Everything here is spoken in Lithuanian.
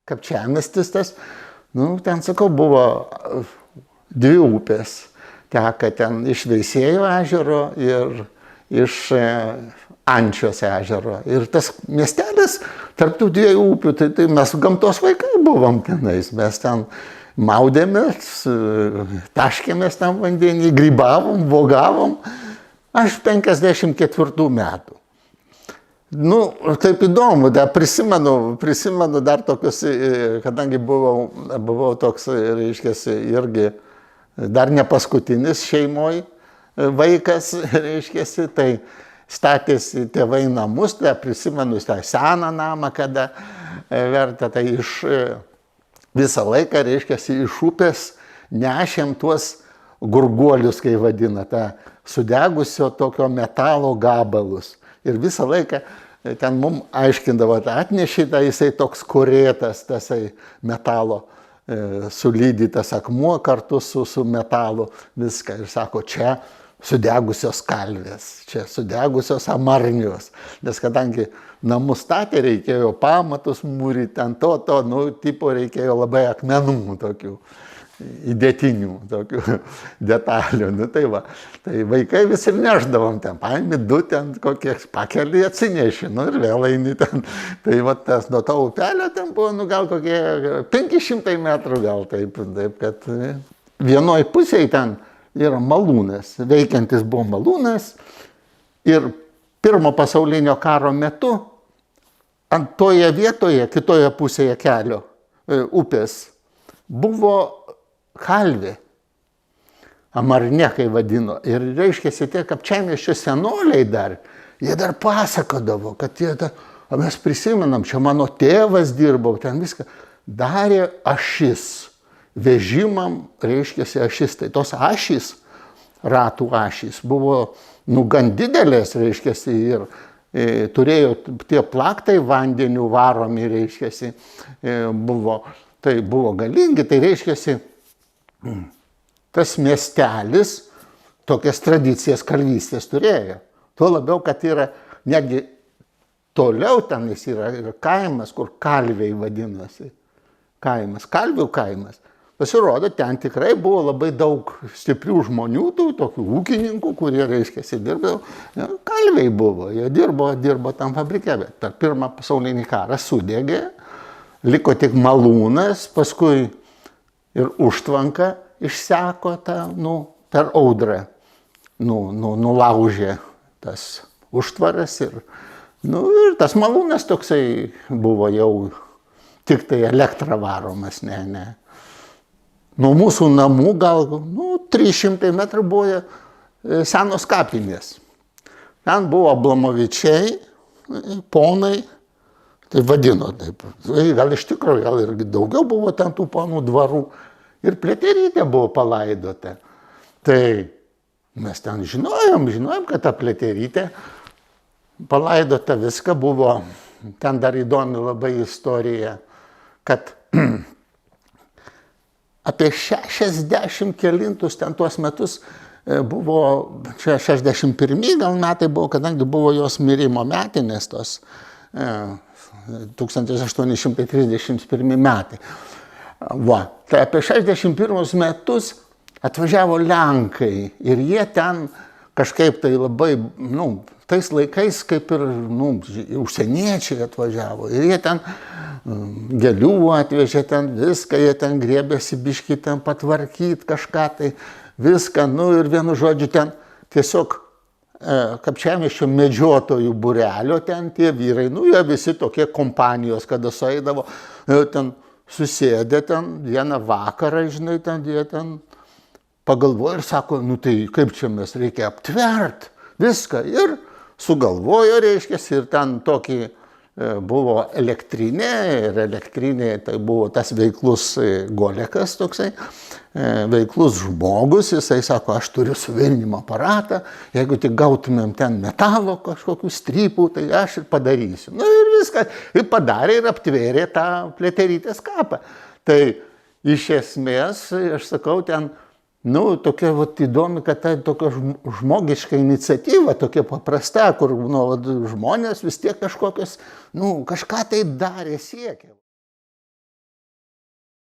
kapčiamiestis tas, nu, ten, sakau, buvo dvi upės. Teka ten iš Veisiejų ežero ir iš Ančios ežero. Ir tas miestelis, tarp tų dviejų upių, tai mes gamtos vaikai buvom tenais. Mes ten maudėmės, taškėmės tam vandenį, grybavom, vogavom. Aš 54 metų. Nu, taip įdomu, dar prisimenu dar tokius, kadangi buvau toks, reiškiasi, irgi dar ne paskutinis šeimoj vaikas, reiškiasi, tai statėsi tėvai namus, tai prisimenu tą seną namą, kada vertė, tai visą laiką, reiškiasi, iš upės nešėm tuos gurguolius, kai vadina, tą sudegusio tokio metalo gabalus. Ir visą laiką ten mums aiškindavo, atnešė tą, jisai toks kurėtas, tasai metalo sulydytas akmuo kartu su metalu, viską. Ir sako, čia sudegusios kalvės, čia sudegusios amarnios. Nes kadangi namus statė, reikėjo pamatus mūryti, ten nu, tipo reikėjo labai akmenų tokių, įdėtinių tokių detalių. Nu, tai va, tai vaikai vis ir neždavom ten, paimi du ten kokie pakelį atsineši, nu ir vėl eini ten. Tai va, tas nuo to upelio ten buvo, nu gal kokie 500 metrų gal taip, kad vienoj pusėje ten yra malūnas, veikiantis buvo malūnas ir Pirmo pasaulinio karo metu ant toje vietoje, kitoje pusėje kelio, upės, buvo kalvė, amarne, kai vadino. Ir reiškiasi tie kapčiamiesčio senoliai dar, jie dar pasakodavo, kad mes prisimenam, čia mano tėvas dirbo, ten viską darė ašis. Vežimam, reiškiasi, ašis. Tai tos ašys, ratų ašys, buvo gan didelės, reiškiasi, ir turėjo tie plaktai vandeniu varomi, reiškiasi, buvo galingi, tai reiškiasi, tas miestelis tokias tradicijas karvystės turėjo. Tuo labiau, kad yra netgi toliau ten jis yra kaimas, kur kalviai vadinasi. Kaimas, kalvių kaimas. Pasirodo, ten tikrai buvo labai daug stiprių žmonių, tokių ūkininkų, kurie, reiškiasi, dirbdavo. Kalviai buvo, jie dirbo tam fabrike, bet per Pirmą pasaulinį karą sudegė, liko tik malūnas, paskui ir užtvanka išseko per audrą, nulaužė tas užtvaras ir tas malūnas toksai buvo jau tik tai elektra varomas, ne. Nuo mūsų namų gal 300 metrų buvo senos kapinės. Ten buvo Ablamovičiai, ponai, tai vadino taip. Gal iš tikrųjų, gal ir daugiau buvo ten tų ponų dvarų. Ir Pliaterytė buvo palaidota. Tai mes ten žinojom, kad ta Pliaterytė palaidota, viską buvo. Ten dar įdomi labai istorija, kad apie 60 kelintus ten tuos metus buvo, čia 61 gal metai buvo, kadangi buvo jos mirimo metinės tos 1831 metai. Va, tai apie 61 metus atvažiavo Lenkai ir jie ten kažkaip tai labai, tais laikais kaip ir, užsieniečiai atvažiavo ir jie ten gėlių atvežė ten viską, jie ten griebėsi biškį ten patvarkyti kažką tai viską, ir vienu žodžiu ten tiesiog kapčiamiesčio medžiotojų būrelio ten tie vyrai, jie visi tokie kompanijos, kada sueidavo, ten susėdė ten vieną vakarą, žinai, ten jie ten pagalvojo ir sako, tai kaip čia mes reikia aptvert viską ir sugalvojo, reiškiasi, ir ten tokį buvo elektrinė ir elektrinė tai buvo tas veiklus Golekas toksai, veiklus žmogus, jisai sako, aš turiu suvirinimo aparatą, jeigu tik gautumėm ten metalo kažkokių strypų, tai aš ir padarysiu. Ir viską, ir padarė ir aptvėrė tą Pliaterytės kapą. Tai iš esmės, aš sakau, ten tokia įdomi, kad ta tokia žmogiška iniciatyva, tokia paprasta, kur žmonės vis tiek kažkokios, kažką tai darė, siekė.